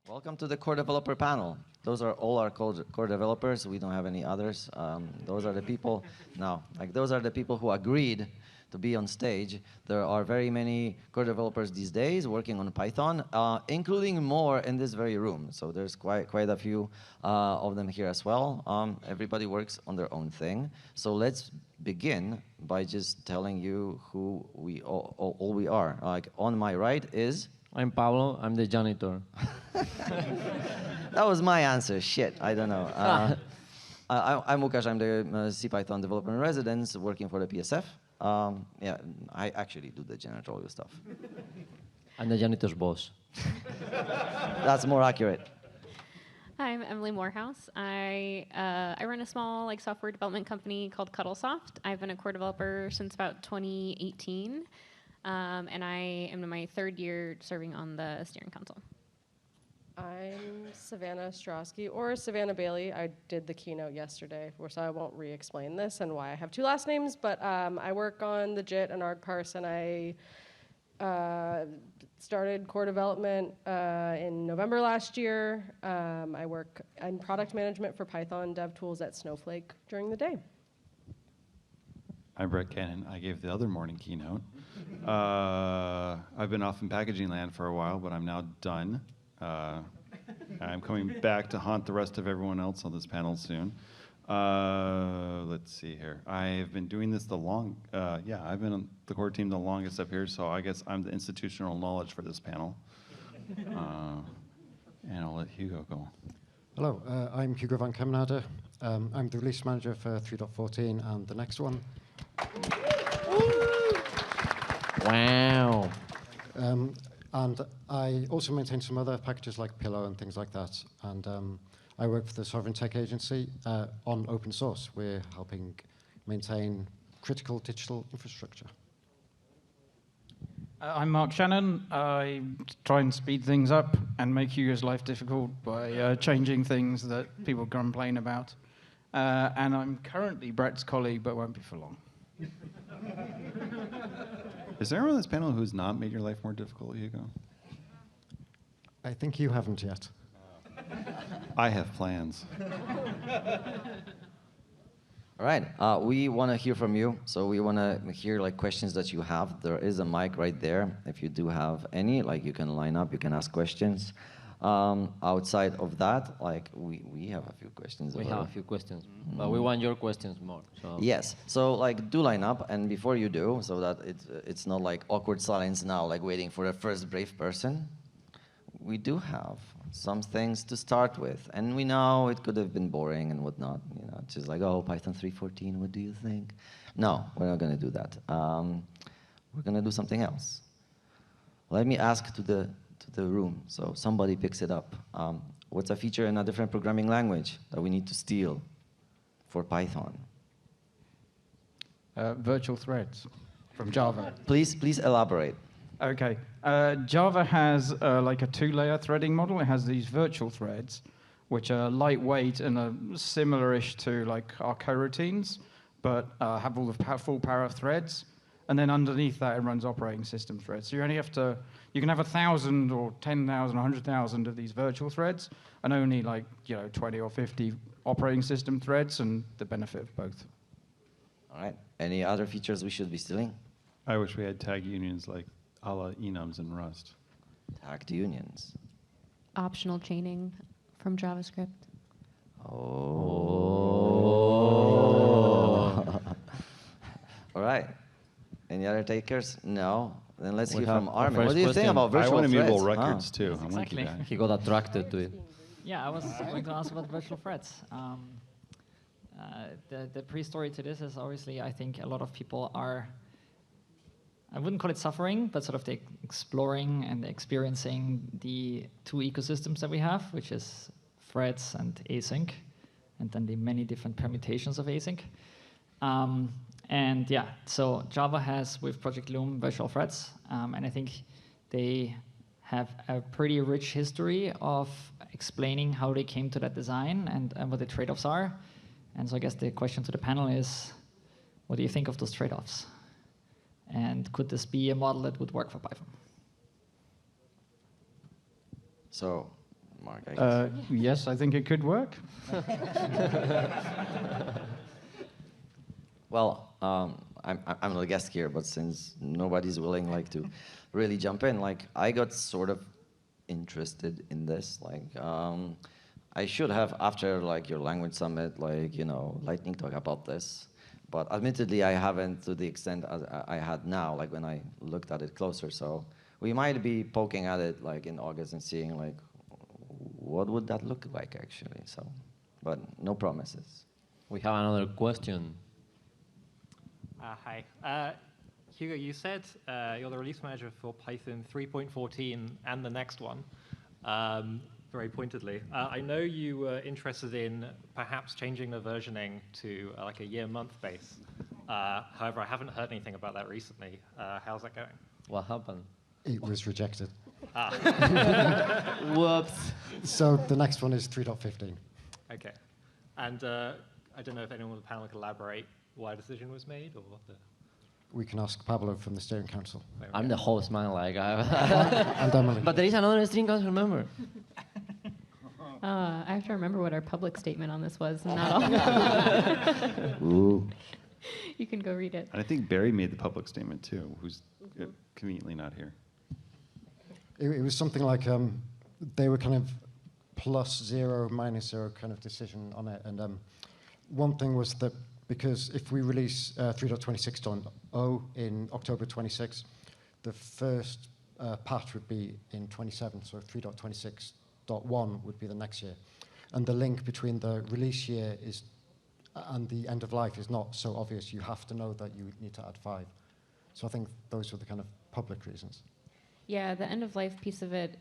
Welcome to the core developer panel. Those are all our core developers. We don't have any others. Those are the people, those are the people who agreed to be on stage. There are very many core developers these days working on Python, including more in this very room. So there's quite a few of them here as well. Everybody works on their own thing. So let's begin by just telling you who we all we are. Like on my right is... I'm Pablo, I'm the janitor. That was my answer, shit, I don't know. I'm Łukasz, I'm the CPython developer in residence working for the PSF. Yeah, I actually do the janitorial stuff. I'm the janitor's boss. That's more accurate. Hi, I'm Emily Morehouse. I run a small software development company called Cuddlesoft. I've been a core developer since about 2018. And I am in my third year serving on the steering council. I'm Savannah Strosky, or Savannah Bailey. I did the keynote yesterday, so I won't re-explain this and why I have two last names, but I work on the JIT and ArgParse, and I started core development in November last year. I work in product management for Python dev tools at Snowflake during the day. I'm Brett Cannon. I gave the other morning keynote. I've been off in packaging land for a while, but I'm now done. I'm coming back to haunt the rest of everyone else on this panel soon. Let's see here. I've been doing this I've been on the core team the longest up here, so I guess I'm the institutional knowledge for this panel. And I'll let Hugo go. Hello, I'm Hugo van Kemenade. I'm the release manager for 3.14 and the next one. Wow. And I also maintain some other packages like Pillow and things like that. And I work for the Sovereign Tech Agency on open source. We're helping maintain critical digital infrastructure. I'm Mark Shannon. I try and speed things up and make Hugo's life difficult by changing things that people complain about. And I'm currently Brett's colleague, but won't be for long. Is there anyone on this panel who's not made your life more difficult, Hugo? I think you haven't yet. I have plans. All right, we want to hear from you. So we want to hear questions that you have. There is a mic right there. If you do have any, you can line up, you can ask questions. Outside of that, we have a few questions. We have a few questions, but we want your questions more. So. Yes, so do line up, and before you do, so that it's not awkward silence now, waiting for the first brave person. We do have some things to start with, and we know it could have been boring and whatnot. Just oh, Python 3.14, what do you think? No, we're not going to do that. We're going to do something else. Let me ask to the room, so somebody picks it up. What's a feature in a different programming language that we need to steal for Python? Virtual threads from Java. Please elaborate. Okay. Java has a two-layer threading model. It has these virtual threads, which are lightweight and are similar-ish to our coroutines, but have all the full power of threads. And then underneath that, it runs operating system threads. So you can have 1,000 or 10,000 or 100,000 of these virtual threads, and only 20 or 50 operating system threads, and the benefit of both. All right. Any other features we should be stealing? I wish we had tag unions a la enums in Rust. Tagged unions. Optional chaining from JavaScript. Oh. All right. Any other takers? No. Then let's hear from Armin. What do you think about virtual threads? I want immutable records too. Exactly. He got attracted to it. Yeah, I was going to ask about virtual threads. The pre-story to this is obviously, I think a lot of people are, I wouldn't call it suffering, but sort of exploring and experiencing the two ecosystems that we have, which is threads and async, and then the many different permutations of async. And yeah, so Java has, with Project Loom, virtual threads, and I think they have a pretty rich history of explaining how they came to that design and what the trade-offs are. And so I guess the question to the panel is, what do you think of those trade-offs? And could this be a model that would work for Python? So mark, I guess. Yes, I think it could work. Well, I'm the guest here, but since nobody's willing like to really jump in, like I got sort of interested in this. Like I should have after like your language summit, like lightning talk about this. But admittedly, I haven't to the extent as I had now, like when I looked at it closer. So we might be poking at it like in August and seeing like what would that look like actually. So, but no promises. We have another question. Hi. Hugo, you said you're the release manager for Python 3.14 and the next one, very pointedly. I know you were interested in perhaps changing the versioning to like a year-month base. However, I haven't heard anything about that recently. How's that going? What happened? It was rejected. Whoops. So the next one is 3.15. Okay. And I don't know if anyone on the panel can elaborate why a decision was made or the... We can ask Pablo from the steering council. I'm the host, man. Like, And Emily. but there is another steering council member. I have to remember what our public statement on this was. Not all. Ooh. You can go read it. And I think Barry made the public statement too, who's conveniently not here. It was something like they were kind of +0, -0 kind of decision on it. And one thing was that because if we release 3.26.0 in October 26, the first patch would be in 27, so 3.26.1 would be the next year. And the link between the release year and the end of life is not so obvious. You have to know that you need to add 5. So I think those were the kind of public reasons. Yeah, the end of life piece of it,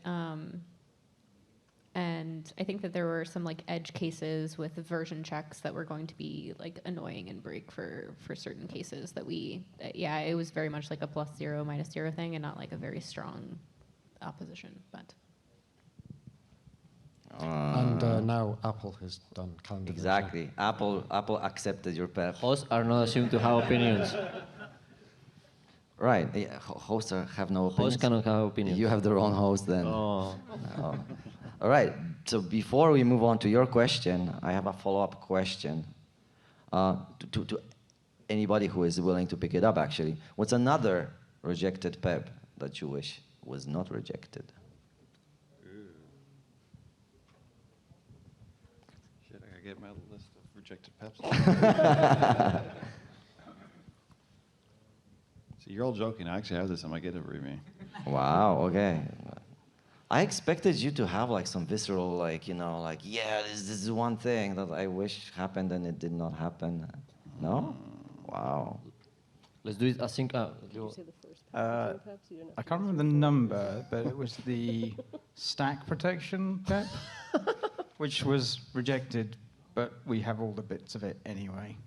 and I think that there were some like edge cases with version checks that were going to be like annoying and break for certain cases that yeah, it was very much like a +0, -0 thing and not like a very strong opposition, but. And now Apple has done calendar. Exactly. Apple accepted your PEP. Hosts are not assumed to have opinions. Right. Yeah, hosts have no opinions. Hosts cannot have opinions. You have the wrong host then. Oh. Oh. All right. So before we move on to your question, I have a follow-up question to anybody who is willing to pick it up, actually. What's another rejected PEP that you wish was not rejected? Shit, I gotta get my list of rejected PEPs. So you're all joking. I actually have this on my GitHub readme. Wow, okay. I expected you to have like some visceral, like, like, yeah, this is one thing that I wish happened and it did not happen. No? Wow. Let's do it. I think. Did you say the first PEP? I can't remember the number, but it was the stack protection PEP, which was rejected, but we have all the bits of it anyway.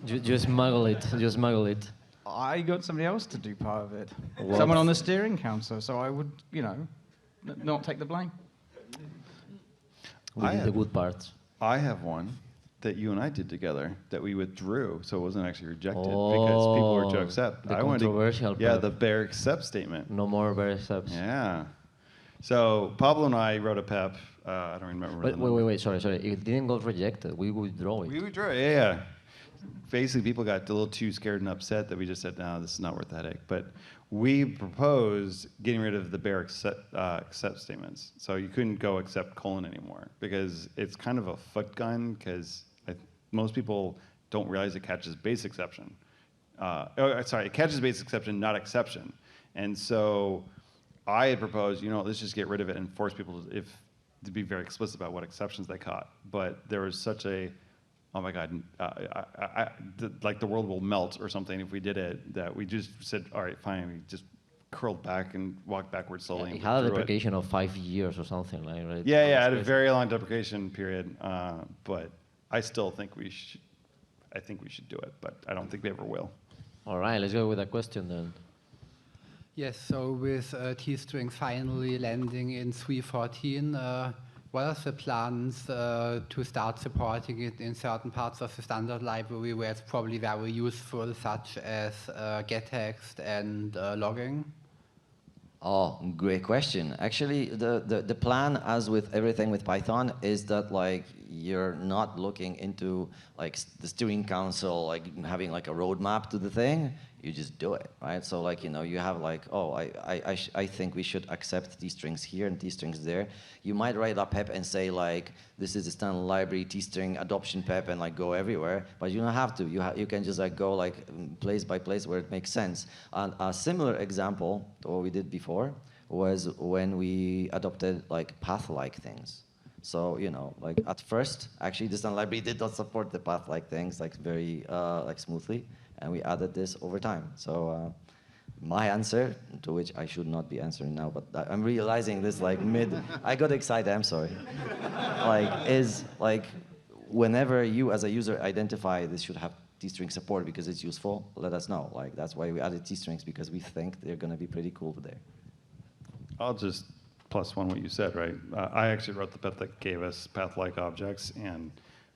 Just smuggle it. Just smuggle it. I got somebody else to do part of it. What? Someone on the steering council, so I would, not take the blame. We did the good parts. I have one that you and I did together that we withdrew, so it wasn't actually rejected because people were to accept. The I wanted controversial yeah, PEP. the bear accept statement. No more bear accepts. Yeah. So Pablo and I wrote a PEP. I don't remember. But wait. Sorry. It didn't go rejected. We withdraw it. We withdrew it. Yeah. Basically, people got a little too scared and upset that we just said, no, this is not worth the headache. But we proposed getting rid of the bear accept statements. So you couldn't go accept : anymore because it's kind of a foot gun because most people don't realize it catches base exception. It catches base exception, not exception. And so I had proposed, let's just get rid of it and force people to be very explicit about what exceptions they caught. But there was such a oh my God, like the world will melt or something if we did it, that we just said, all right, fine, we just curled back and walked backwards slowly. Yeah, it had a deprecation of 5 years or something, right? Yeah, it had a very long deprecation period, but I still think we should do it, but I don't think we ever will. All right, let's go with a question then. Yes, so with T-string finally landing in 3.14, what are the plans to start supporting it in certain parts of the standard library where it's probably very useful, such as gettext and logging? Oh, great question. Actually, the plan, as with everything with Python, is that like you're not looking into like the steering council, like having like a roadmap to the thing. You just do it, right? So like, you know, you have like, oh, I think we should accept these strings here and these strings there. You might write a PEP and say like, this is the standard library T-string adoption PEP and like go everywhere, but you don't have to. You can just like go like place by place where it makes sense. And a similar example to what we did before was when we adopted like path-like things. So, you know, like at first, actually the standard library did not support the path-like things like very like smoothly. And we added this over time. So my answer, to which I should not be answering now, but I'm realizing this like I got excited, I'm sorry. Is like, whenever you as a user identify this should have T-string support because it's useful, let us know. Like, that's why we added T-strings, because we think they're gonna be pretty cool today. I'll just plus one what you said, right? I actually wrote the PEP that gave us path-like objects, and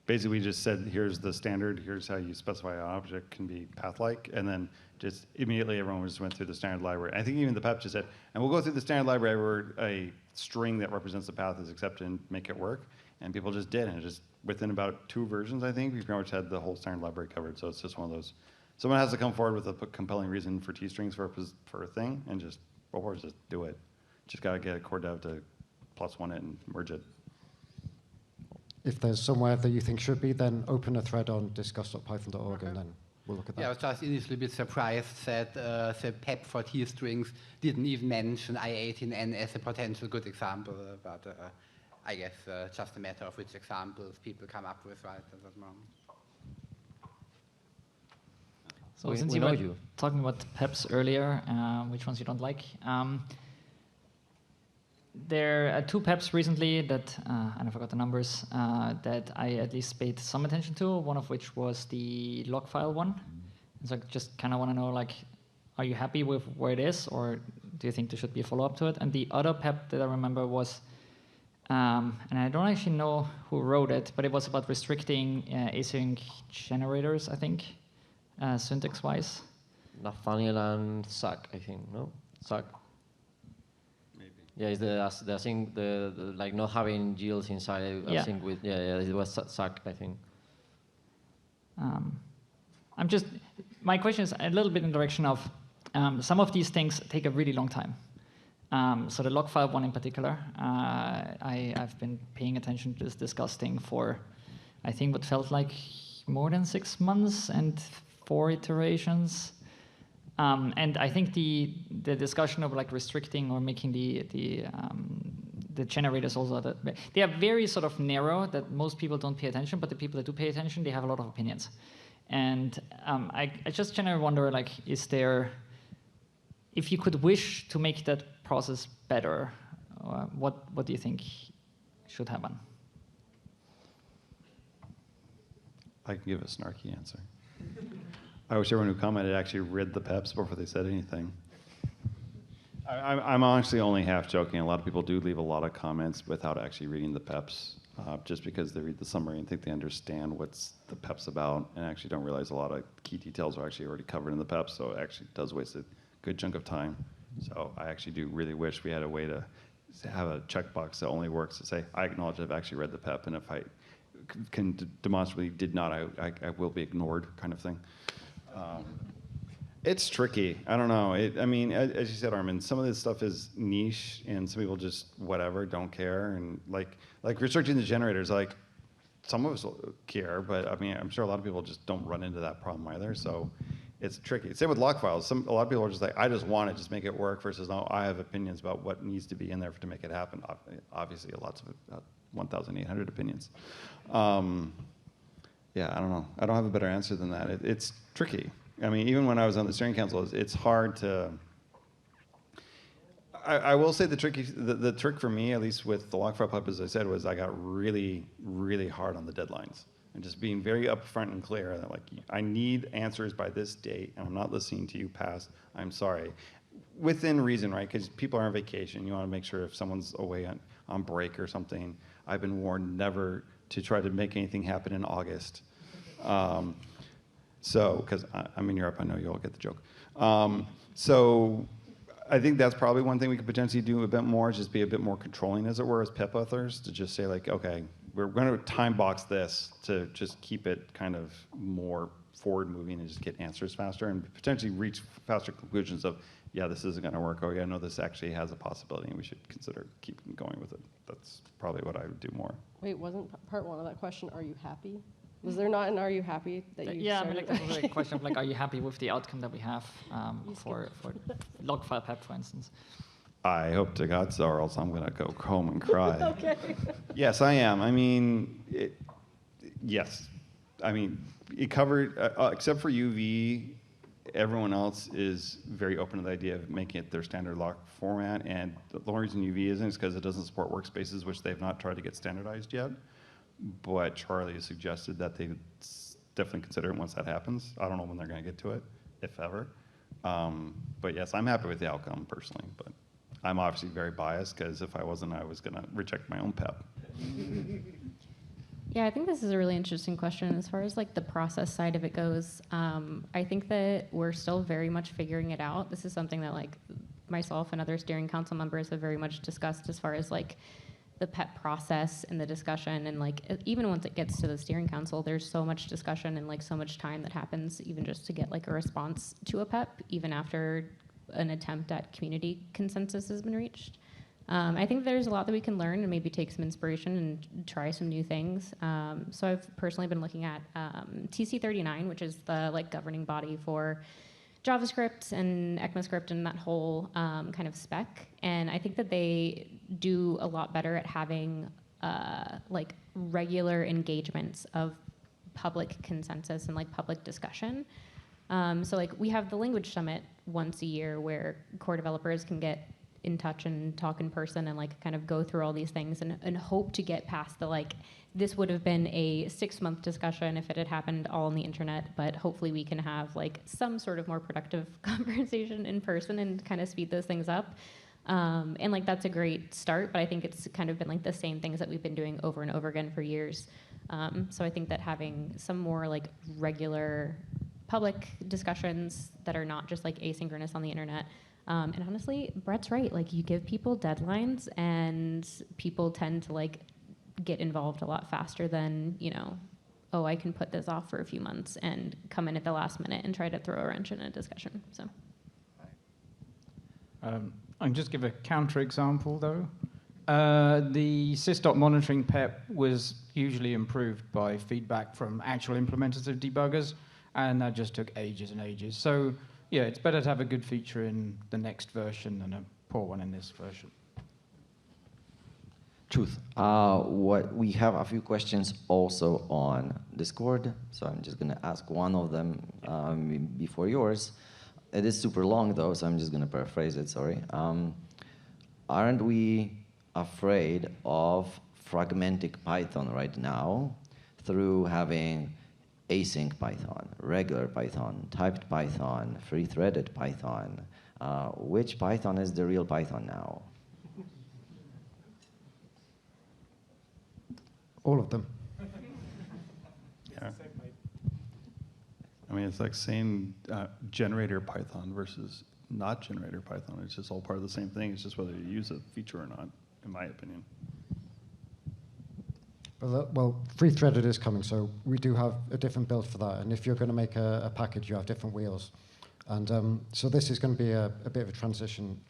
basically we just said, here's the standard, here's how you specify an object can be path-like, and then just immediately everyone just went through the standard library. I think even the PEP just said, and we'll go through the standard library where a string that represents the path is accepted and make it work, and people just did, and just within about 2 versions, I think, we pretty much had the whole standard library covered, so it's just one of those. Someone has to come forward with a compelling reason for T-strings for a thing, and just, or just do it. Just gotta get a core dev to +1 it and merge it. If there's somewhere that you think should be, then open a thread on discuss.python.org and then we'll look at that. Yeah, I was just initially a bit surprised that the PEP for T-strings didn't even mention I18N as a potential good example, but I guess just a matter of which examples people come up with right at that moment. So since you were talking about PEPs earlier, which ones you don't like, there are 2 PEPs recently that, and I forgot the numbers, that I at least paid some attention to, one of which was the log file one. So I just kind of want to know, like, are you happy with where it is, or do you think there should be a follow-up to it? And the other PEP that I remember was, and I don't actually know who wrote it, but it was about restricting async generators, I think, syntax-wise. Nathaniel and Zach, I think, no? Zach. Yeah, it's the async, the like not having yields inside async with, yeah, it was Zach, I think. My question is a little bit in the direction of, some of these things take a really long time. So the log file one in particular, I've been paying attention to this Discuss thing for, I think what felt like more than 6 months and 4 iterations. And I think the discussion of like restricting or making the generators also, they are very sort of narrow that most people don't pay attention, but the people that do pay attention, they have a lot of opinions. And I just generally wonder, like, is there, if you could wish to make that process better, what do you think should happen? I can give a snarky answer. I wish everyone who commented actually read the PEPs before they said anything. I'm honestly only half joking. A lot of people do leave a lot of comments without actually reading the PEPs, just because they read the summary and think they understand what's the PEPs about, and actually don't realize a lot of key details are actually already covered in the PEPs, so it actually does waste a good chunk of time. So I actually do really wish we had a way to have a checkbox that only works to say, I acknowledge I've actually read the PEP, and if I can demonstrably did not, I will be ignored, kind of thing. It's tricky. I don't know. I mean, as you said, Armin, some of this stuff is niche, and some people just whatever, don't care, and like researching the generators. Like, some of us care, but I mean, I'm sure a lot of people just don't run into that problem either. So it's tricky. Same with log files. A lot of people are just like, I just want it, just make it work. Versus, no, I have opinions about what needs to be in there to make it happen. Obviously, lots of 1,800 opinions. Yeah, I don't know. I don't have a better answer than that. It's tricky. I mean, even when I was on the steering council, it's hard to. I will say the trick for me, at least with the log file PEP, as I said, was I got really, really hard on the deadlines and just being very upfront and clear that, like, I need answers by this date, and I'm not listening to you past. I'm sorry, within reason, right? Because people are on vacation. You want to make sure if someone's away on break or something. I've been warned never to try to make anything happen in August. So, because I'm in Europe, I know you all get the joke. So I think that's probably one thing we could potentially do a bit more, just be a bit more controlling, as it were, as PEP authors, to just say like, okay, we're going to time box this to just keep it kind of more forward moving and just get answers faster and potentially reach faster conclusions of, yeah, this isn't going to work. Oh, yeah, no, this actually has a possibility and we should consider keeping going with it. That's probably what I would do more. Wait, wasn't part one of that question, are you happy? Was there not an are you happy that you Yeah, I mean, started? like, that was a question of, like, are you happy with the outcome that we have for log file PEP, for instance? I hope to God so, or else I'm going to go home and cry. Okay. Yes, I am. I mean, yes. I mean, it covered, except for UV, everyone else is very open to the idea of making it their standard log format. And the only reason UV isn't is because it doesn't support workspaces, which they've not tried to get standardized yet. But Charlie has suggested that they definitely consider it once that happens. I don't know when they're going to get to it, if ever. But yes, I'm happy with the outcome personally. But I'm obviously very biased because if I wasn't, I was going to reject my own PEP. Yeah, I think this is a really interesting question. As far as like the process side of it goes, I think that we're still very much figuring it out. This is something that like myself and other steering council members have very much discussed as far as like the PEP process and the discussion, and like even once it gets to the steering council, there's so much discussion and like so much time that happens even just to get like a response to a PEP, even after an attempt at community consensus has been reached. I think there's a lot that we can learn and maybe take some inspiration and try some new things. So I've personally been looking at TC39, which is the like governing body for JavaScript and ECMAScript and that whole kind of spec. And I think that they do a lot better at having like regular engagements of public consensus and like public discussion. So like we have the language summit once a year where core developers can get in touch and talk in person and like kind of go through all these things and hope to get past the like, this would have been a 6-month discussion if it had happened all on the internet, but hopefully we can have like some sort of more productive conversation in person and kind of speed those things up. And like that's a great start, but I think it's kind of been like the same things that we've been doing over and over again for years. So I think that having some more like regular public discussions that are not just like asynchronous on the internet. And honestly, Brett's right. Like you give people deadlines and people tend to like get involved a lot faster than, you know, oh, I can put this off for a few months and come in at the last minute and try to throw a wrench in a discussion. So. I can just give a counterexample though. The sys.dot monitoring PEP was hugely improved by feedback from actual implementers of debuggers, and that just took ages and ages. So yeah, it's better to have a good feature in the next version than a poor one in this version. Truth. What we have a few questions also on Discord, so I'm just going to ask one of them before yours. It is super long though, so I'm just going to paraphrase it. Sorry. Aren't we afraid of fragmenting Python right now through having async Python, regular Python, typed Python, free-threaded Python? Which Python is the real Python now? All of them. Yeah. I mean, it's like saying generator Python versus not generator Python. It's just all part of the same thing. It's just whether you use a feature or not, in my opinion. Well, free-threaded is coming, so we do have a different build for that. And if you're going to make a package, you have different wheels. And so this is going to be a bit of a transition.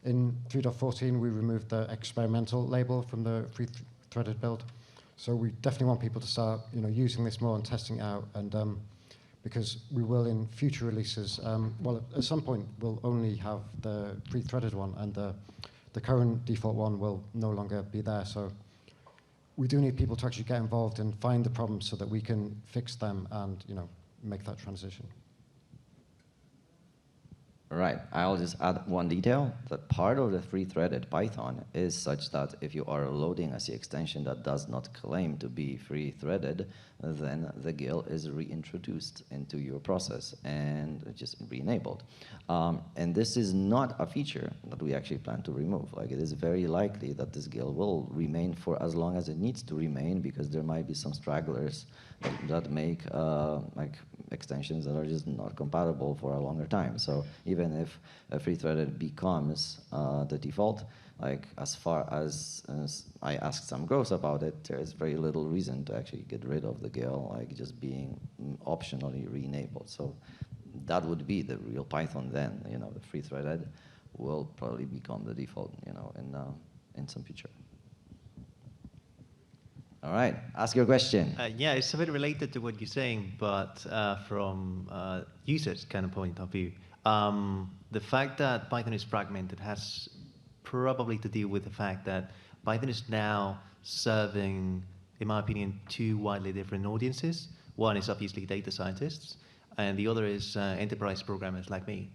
In 3.14, we removed the experimental label from the free-threaded build. So we definitely want people to start, using this more and testing it out. And because we will, in future releases, well, at some point, we'll only have the free-threaded one, and the current default one will no longer be there. So we do need people to actually get involved and find the problems so that we can fix them and, make that transition. Right. I'll just add one detail, that part of the free-threaded Python is such that if you are loading a C extension that does not claim to be free-threaded, then the GIL is reintroduced into your process and just re-enabled. And this is not a feature that we actually plan to remove. Like, it is very likely that this GIL will remain for as long as it needs to remain, because there might be some stragglers that make like extensions that are just not compatible for a longer time. So even even if a free-threaded becomes the default, like as far as I asked some groups about it, there is very little reason to actually get rid of the GIL, like just being optionally re-enabled. So that would be the real Python then. The free-threaded will probably become the default, in some future. All right, ask your question. Yeah, it's a bit related to what you're saying, but from users kind of point of view. The fact that Python is fragmented has probably to do with the fact that Python is now serving, in my opinion, two widely different audiences. One is obviously data scientists, and the other is enterprise programmers like me.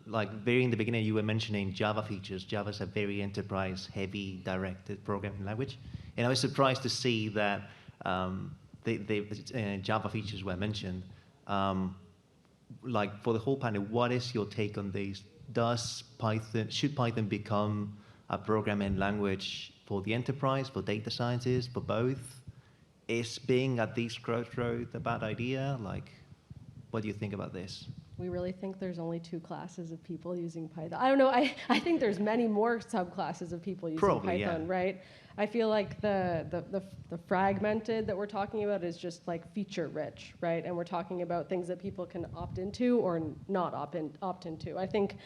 Like very in the beginning, you were mentioning Java features. Java is a very enterprise-heavy, directed programming language. And I was surprised to see that the Java features were mentioned. Like for the whole panel, what is your take on these? Should Python become a programming language for the enterprise, for data scientists, for both? Is being at this crossroad a bad idea? Like, what do you think about this? We really think there's only 2 classes of people using Python. I don't know. I think there's many more subclasses of people using Probably, Python, yeah. right? I feel like the fragmented that we're talking about is just like feature rich, right? And we're talking about things that people can opt into or not opt into. I think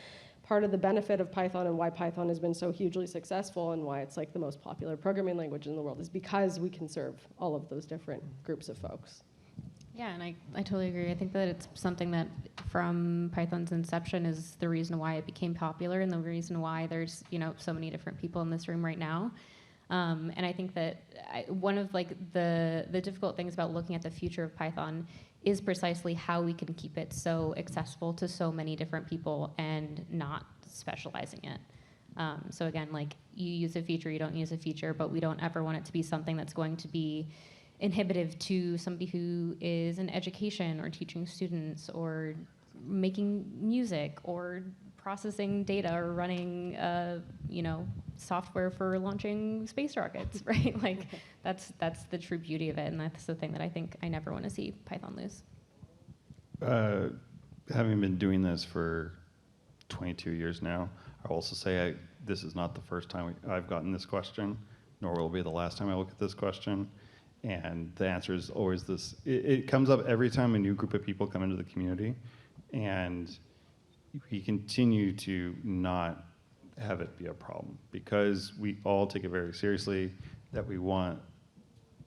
part of the benefit of Python and why Python has been so hugely successful and why it's like the most popular programming language in the world is because we can serve all of those different groups of folks. Yeah, and I totally agree. I think that it's something that from Python's inception is the reason why it became popular and the reason why there's so many different people in this room right now. And I think that one of like the difficult things about looking at the future of Python is precisely how we can keep it so accessible to so many different people and not specializing it. So again, like you use a feature, you don't use a feature, but we don't ever want it to be something that's going to be inhibitive to somebody who is in education or teaching students or making music or processing data or running software for launching space rockets, right? Like that's the true beauty of it, and that's the thing that I think I never want to see Python lose. Having been doing this for 22 years now, I'll also say this is not the first time I've gotten this question, nor will it be the last time I look at this question. And the answer is always this. It comes up every time a new group of people come into the community, and we continue to not have it be a problem because we all take it very seriously that we want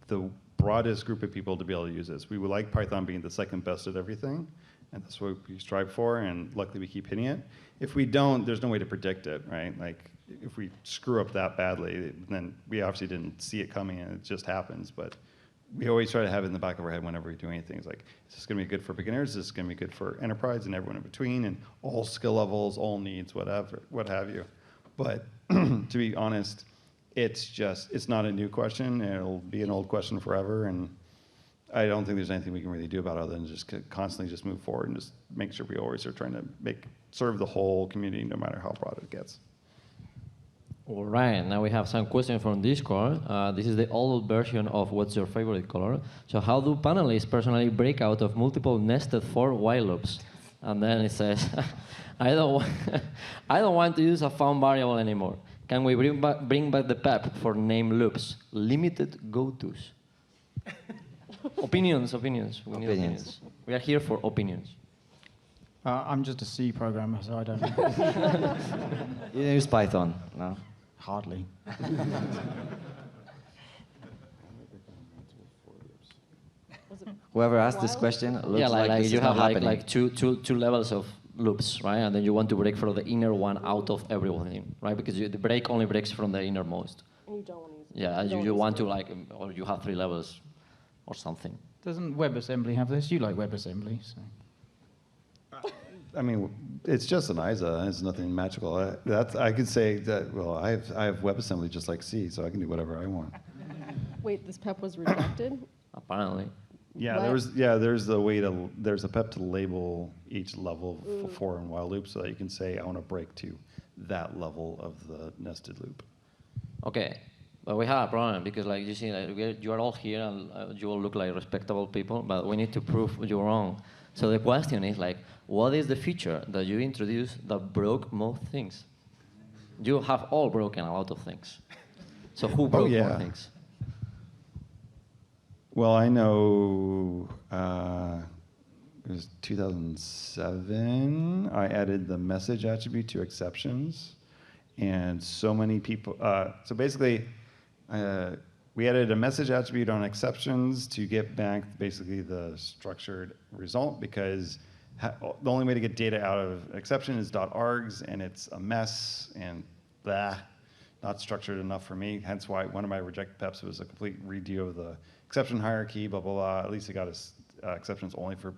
the broadest group of people to be able to use this. We would like Python being the second best at everything, and that's what we strive for, and luckily we keep hitting it. If we don't, there's no way to predict it, right? Like, if we screw up that badly, then we obviously didn't see it coming and it just happens, but we always try to have it in the back of our head whenever we do anything. It's like, is this gonna be good for beginners? Is this gonna be good for enterprise and everyone in between and all skill levels, all needs, whatever, what have you. But to be honest, it's not a new question. It'll be an old question forever, and I don't think there's anything we can really do about it other than just constantly just move forward and just make sure we always are trying to serve the whole community no matter how broad it gets. All right, now we have some questions from Discord. This is the old version of what's your favorite color. So how do panelists personally break out of multiple nested for while loops? And then it says, I don't want to use a found variable anymore. Can we bring back the PEP for name loops? Limited go-tos. Opinions. We need opinions. We are here for opinions. I'm just a C programmer, so I don't know. You use Python, no? Hardly. Whoever asked this question looks like this you is have not like two levels of loops, right? And then you want to break from the inner one out of everything, right? Because the break only breaks from the innermost. And you don't want to use it. Yeah, you want to or you have 3 levels or something. Doesn't WebAssembly have this? You like WebAssembly, so. I mean, it's just an ISA. It's nothing magical. I could say that. Well, I have WebAssembly just like C, so I can do whatever I want. Wait, this PEP was rejected? Apparently. Yeah, What? there's a PEP to label each level of for and while loop so that you can say I want to break to that level of the nested loop. Okay, but we have a problem because, like you see, you are all here and you all look like respectable people, but we need to prove you're wrong. So the question is like, what is the feature that you introduced that broke most things? You have all broken a lot of things. So who broke more things? Well, I know it was 2007. I added the message attribute to exceptions, and so many people. So basically, we added a message attribute on exceptions to get back basically the structured result, because the only way to get data out of exception is .args, and it's a mess and blah, not structured enough for me. Hence why one of my rejected PEPs was a complete redo of the exception hierarchy, blah, blah, blah. At least it got us exceptions only for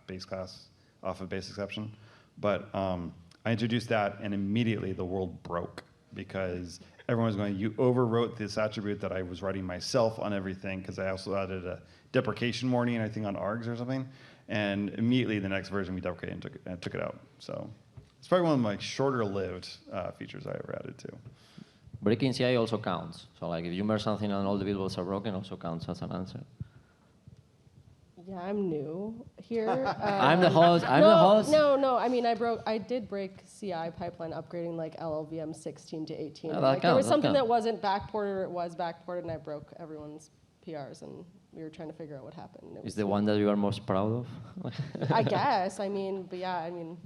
base class off of base exception. But I introduced that, and immediately the world broke, because everyone was going, you overwrote this attribute that I was writing myself on everything, because I also added a deprecation warning, I think, on args or something. And immediately the next version we deprecated and took it out. So it's probably one of my shorter-lived features I ever added to. Breaking CI also counts. So like if you merge something and all the builds are broken, also counts as an answer. Yeah, I'm new here. I'm the host. The host. No. I mean, I did break CI pipeline upgrading like LLVM 16 to 18. Oh, Like, there was something that wasn't backported, or it was backported, and I broke everyone's PRs, and we were trying to figure out what happened. Is the one that you are most proud of? I guess. I mean, but yeah, I mean,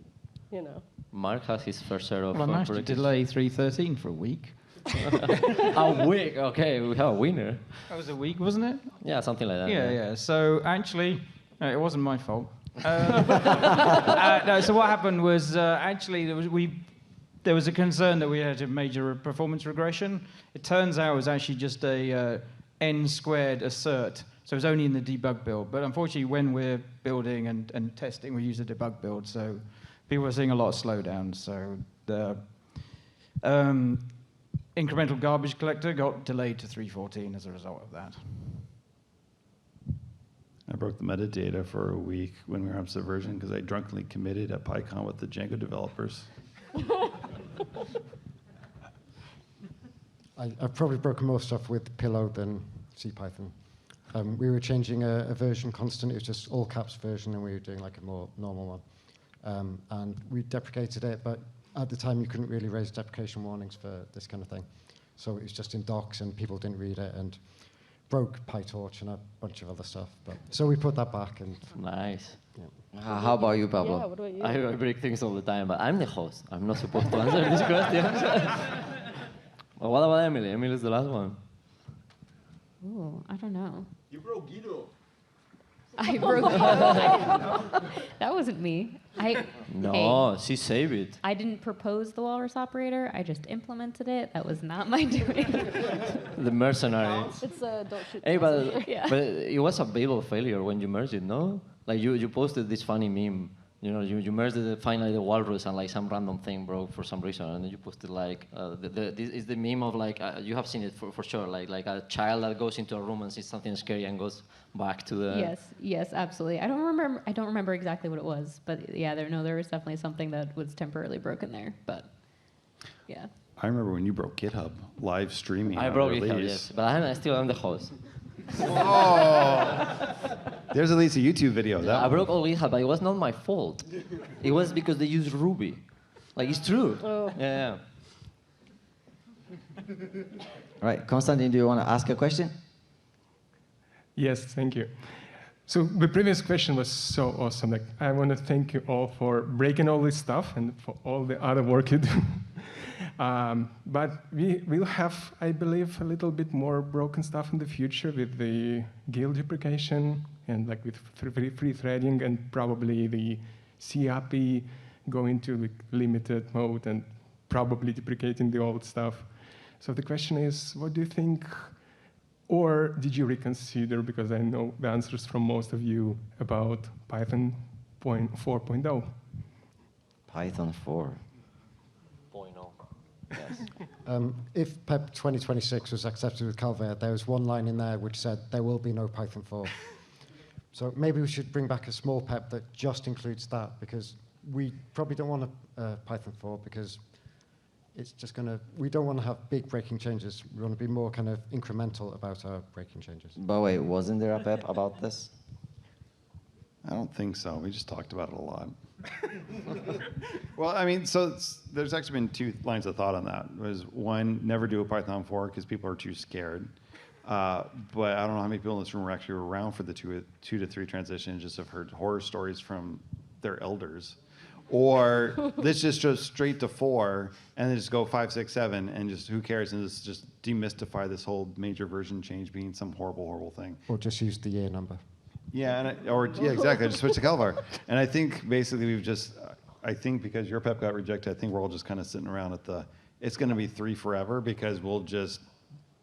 you know. Mark has his first share of. Well, I managed to delay 3.13 for a week. A week, okay, we have a winner. That was a week, wasn't it? Yeah, something like that. Yeah. So actually, it wasn't my fault. No, so what happened was actually there was a concern that we had a major performance regression. It turns out it was actually just a n squared assert. So it was only in the debug build. But unfortunately, when we're building and testing, we use a debug build. So people are seeing a lot of slowdown. So the incremental garbage collector got delayed to 3.14 as a result of that. I broke the metadata for a week when we were on Subversion because I drunkenly committed at PyCon with the Django developers. I've probably broken more stuff with Pillow than CPython. We were changing a version constant. It was just all caps version, and we were doing like a more normal one. And we deprecated it, but at the time you couldn't really raise deprecation warnings for this kind of thing. So it was just in docs, and people didn't read it, and broke PyTorch and a bunch of other stuff. But so we put that back. And nice. Yeah. How about you, Pablo? Yeah, what about you? I break things all the time, but I'm the host. I'm not supposed to answer these questions. Well, what about Emily? Emily's the last one. Ooh, I don't know. You broke Guido. I broke it. That wasn't me. No, she saved it. I didn't propose the walrus operator. I just implemented it. That was not my doing. The mercenary. It's don't shoot. Hey, but Yeah. it was a Babel failure when you merged it, no? Like you posted this funny meme. You know, you merged finally the walrus and like some random thing broke for some reason, and then you posted like this is the meme of like you have seen it for sure, like a child that goes into a room and sees something scary and goes back to the. Yes, absolutely. I don't remember exactly what it was, but yeah, there was definitely something that was temporarily broken there, but yeah. I remember when you broke GitHub live streaming. I broke GitHub, yes, but I still am the host. Oh, there's at least a YouTube video of that. I broke all GitHub, but it was not my fault. It was because they used Ruby. Like, it's true. Oh. Yeah. All right, Konstantin, do you want to ask a question? Yes, thank you. So the previous question was so awesome. Like, I want to thank you all for breaking all this stuff and for all the other work you do. But we will have, I believe, a little bit more broken stuff in the future with the guild deprecation and like with free threading, and probably the CAPI going to the limited mode and probably deprecating the old stuff. So the question is, what do you think, or did you reconsider, because I know the answers from most of you, about Python 4.0? Python 4. Yes. If PEP 2026 was accepted with Calvert, there was one line in there which said there will be no Python 4. So maybe we should bring back a small PEP that just includes that, because we probably don't want a Python 4 because it's just going to, we don't want to have big breaking changes. We want to be more kind of incremental about our breaking changes. But wait, wasn't there a PEP about this? I don't think so. We just talked about it a lot. Well, I mean, so there's actually been two lines of thought on that. Was one, never do a Python 4 because people are too scared. But I don't know how many people in this room were actually around for the 2 to 3 transition, just have heard horror stories from their elders. Or let's just go straight to 4 and then just go 5, 6, 7 and just who cares and just demystify this whole major version change being some horrible, horrible thing. Or just use the year number. Yeah, yeah, exactly. Just switch to Calvar. And I think basically I think because your PEP got rejected, I think we're all just kind of sitting around at it's going to be 3 forever because we'll just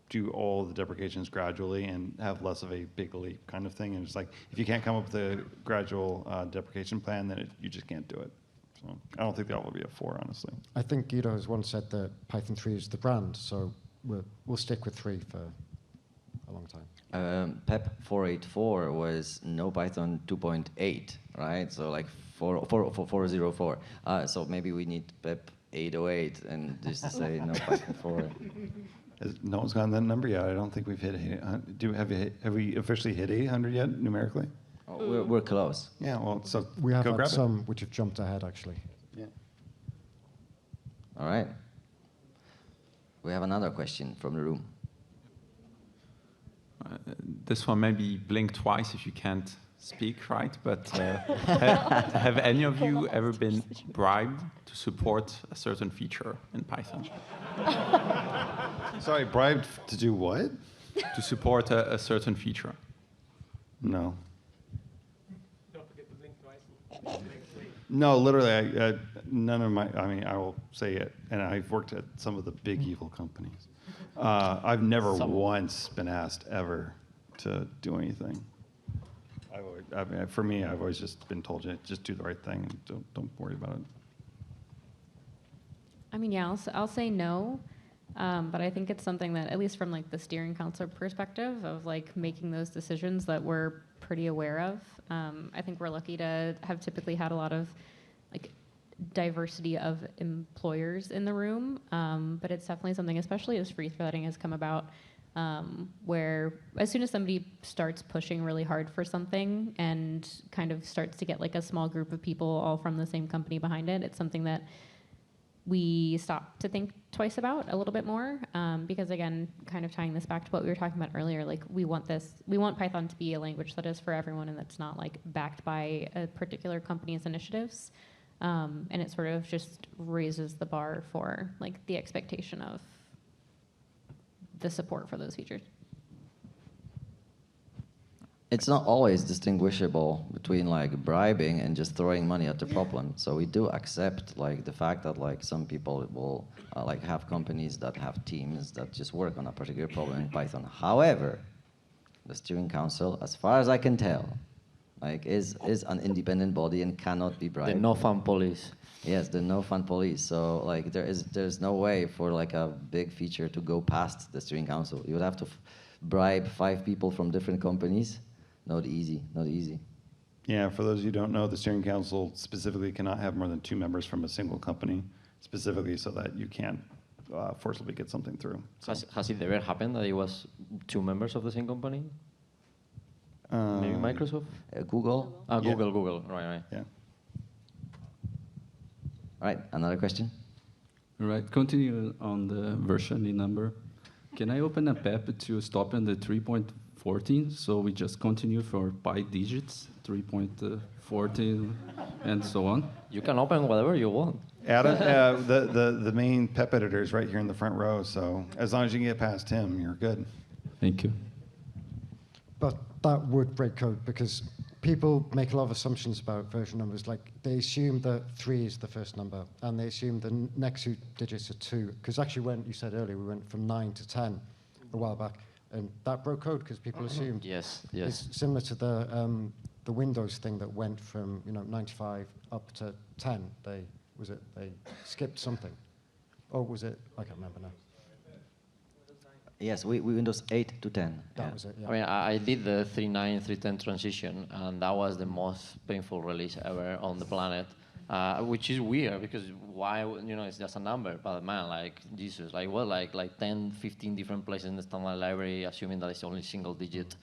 do all the deprecations gradually and have less of a big leap kind of thing. And it's like, if you can't come up with a gradual deprecation plan, then you just can't do it. So I don't think that will be a 4, honestly. I think Guido has once said that Python 3 is the brand, so we'll stick with 3 for a long time. PEP 484 was no Python 2.8, right? So like 404. So maybe we need PEP 808 and just to say no Python 4. No one's gotten that number yet. I don't think we've hit 800. Have we officially hit 800 yet numerically? Oh, we're close. Yeah, well, so We have go had grab some which have jumped ahead, actually. Yeah. All right. We have another question from the room. This one maybe blink twice if you can't speak, right? But have any of you ever been bribed to support a certain feature in Python? Sorry, bribed to do what? To support a certain feature. No. Don't forget to blink twice. No, literally, none of my, I mean, I will say it, and I've worked at some of the big evil companies. I've never once been asked ever to do anything. I mean, for me, I've always just been told, just do the right thing, and don't worry about it. I mean, yeah, I'll say no, but I think it's something that, at least from like the steering council perspective of like making those decisions, that we're pretty aware of. I think we're lucky to have typically had a lot of like diversity of employers in the room, but it's definitely something, especially as free threading has come about, where as soon as somebody starts pushing really hard for something and kind of starts to get like a small group of people all from the same company behind it, it's something that we stop to think twice about a little bit more, because again, kind of tying this back to what we were talking about earlier, like we want Python to be a language that is for everyone and that's not like backed by a particular company's initiatives. And it sort of just raises the bar for like the expectation of the support for those features. It's not always distinguishable between like bribing and just throwing money at the problem. So we do accept like the fact that like some people will like have companies that have teams that just work on a particular problem in Python. However, the steering council, as far as I can tell, like is an independent body and cannot be bribed. The no fun police. Yes, the no fun police. So like there's no way for like a big feature to go past the steering council. You would have to bribe 5 people from different companies. Not easy. Yeah, for those of you who don't know, the steering council specifically cannot have more than 2 members from a single company, specifically so that you can't forcibly get something through. So. Has it ever happened that it was 2 members of the same company? Maybe Microsoft? Google? Google, right. Yeah. All right, another question? All right, continue on the versioning number. Can I open a PEP to stop in the 3.14? So we just continue for byte digits, 3.14, and so on. You can open whatever you want. Adam, the main PEP editor is right here in the front row, so as long as you can get past him, you're good. Thank you. But that would break code because people make a lot of assumptions about version numbers. Like they assume that 3 is the first number, and they assume the next 2 digits are 2. Because actually, when you said earlier, we went from 9 to 10 a while back, and that broke code because people assumed. Yes. It's similar to the Windows thing that went from 95 up to 10. They skipped something, or was it? I can't remember now. Yes, we Windows 8 to 10. That was it, yeah. I mean, I did the 3.9, 3.10 transition, and that was the most painful release ever on the planet, which is weird because why, it's just a number, but man, like, Jesus, like, what, like 10, 15 different places in the standard library, assuming that it's only single digit.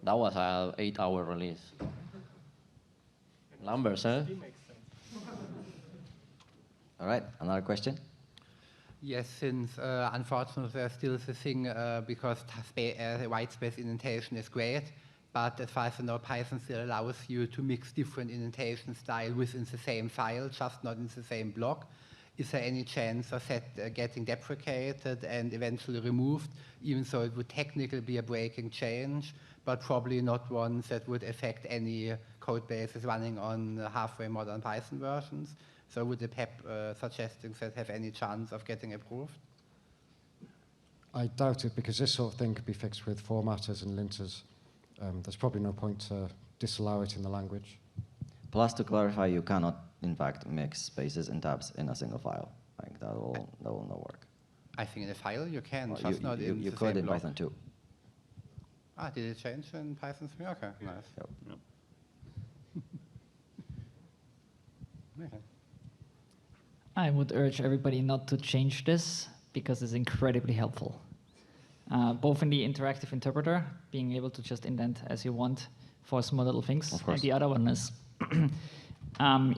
That was an 8-hour release. Numbers, eh? All right, another question? Yes, since unfortunately there's still the thing because white space indentation is great, but as far as I know, Python still allows you to mix different indentation style within the same file, just not in the same block. Is there any chance of that getting deprecated and eventually removed, even though it would technically be a breaking change, but probably not one that would affect any code bases running on halfway modern Python versions? So would the PEP suggesting that have any chance of getting approved? I doubt it, because this sort of thing could be fixed with formatters and linters. There's probably no point to disallow it in the language. Plus, to clarify, you cannot, in fact, mix spaces and tabs in a single file. Like that will not work. I think in a file you can, Well, just not in you the could same in block. Python too. Ah, did it change in Python 3? Okay, nice. Yep. Okay. I would urge everybody not to change this because it's incredibly helpful. Both in the interactive interpreter, being able to just indent as you want for small little things. Of course. And the other one is,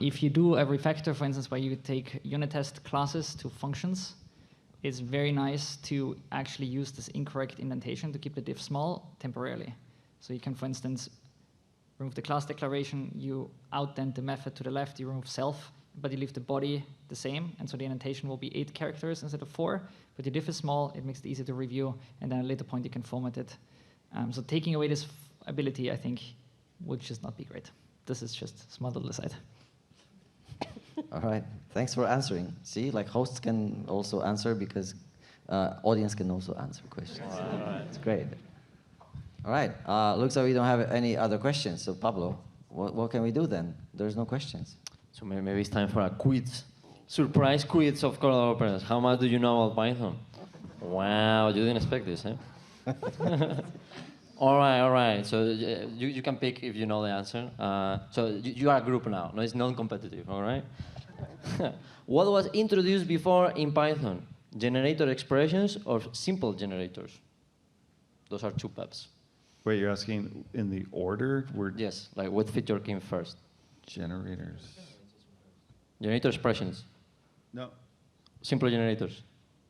if you do a refactor, for instance, where you take unit test classes to functions, it's very nice to actually use this incorrect indentation to keep the diff small temporarily. So you can, for instance, remove the class declaration, you outdent the method to the left, you remove self, but you leave the body the same, and so the indentation will be 8 characters instead of 4, but the diff is small, it makes it easy to review, and then at a later point you can format it. So taking away this ability, I think, would just not be great. This is just a small little aside. All right, thanks for answering. See, like hosts can also answer because audience can also answer questions. Right. It's great. All right, looks like we don't have any other questions. So Pablo, what can we do then? There's no questions. So maybe it's time for a quiz. Surprise quiz of core developers. How much do you know about Python? Wow, you didn't expect this, eh? All right. So you can pick if you know the answer. So you are a group now. No, it's non-competitive, all right? What was introduced before in Python? Generator expressions or simple generators? Those are 2 PEPs. Wait, you're asking in the order? Yes, like what feature came first? Generators. Generator expressions. No. Simple generators.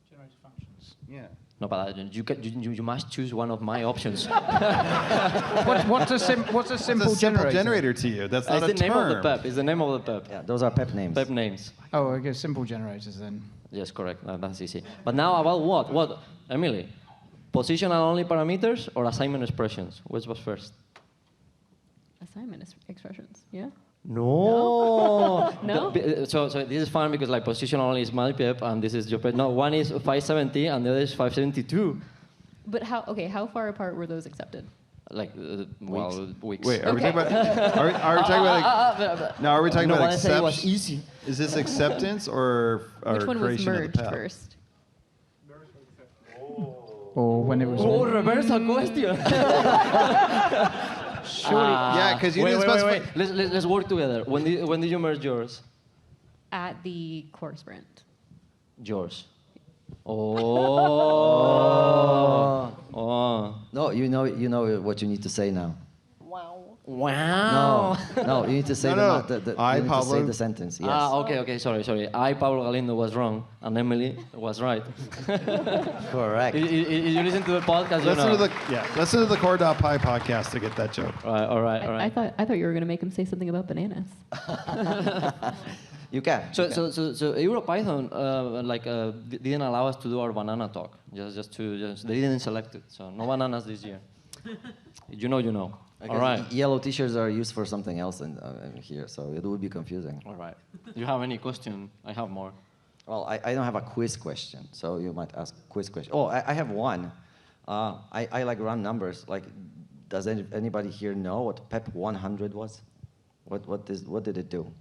Generate functions. Yeah. No, but you must choose one of my options. What's a simple generator? generator to you? That's not a term. It's the name of the PEP. It's the name of the PEP. Yeah, those are PEP names. PEP names. Oh, okay, simple generators then. Yes, correct. That's easy. But now about what? What, Emily? Positional only parameters or assignment expressions? Which was first? Assignment expressions, yeah? No. No? So this is fun because like position only is my PEP and this is your PEP. No, one is 570 and the other is 572. But how far apart were those accepted? Like, weeks. Wait, are we talking about? Are we talking about? Are we talking about acceptance? Was easy. Is this acceptance or Which one was creation merged of the PEP? first? Or when it was... Oh, reversal question. Yeah, because you didn't specify. Wait. Let's work together. When did you merge yours? At the core sprint. Yours. Oh. No, you know what you need to say now. Wow. No, you need to say No. you need to say the sentence. Yes. Okay. Sorry. I, Pablo Galindo, was wrong, and Emily was right. Correct. If you listen to the podcast, Listen to the Core.py podcast to get that joke. All right. I thought you were going to make him say something about bananas. You can. So EuroPython didn't allow us to do our banana talk. Just they didn't select it. So no bananas this year. You know. Because all right. Yellow T-shirts are used for something else in here, so it would be confusing. All right. Do you have any question? I have more. Well, I don't have a quiz question, so you might ask a quiz question. Oh, I have one. I like round numbers. Like, does anybody here know what PEP 100 was? What did it do?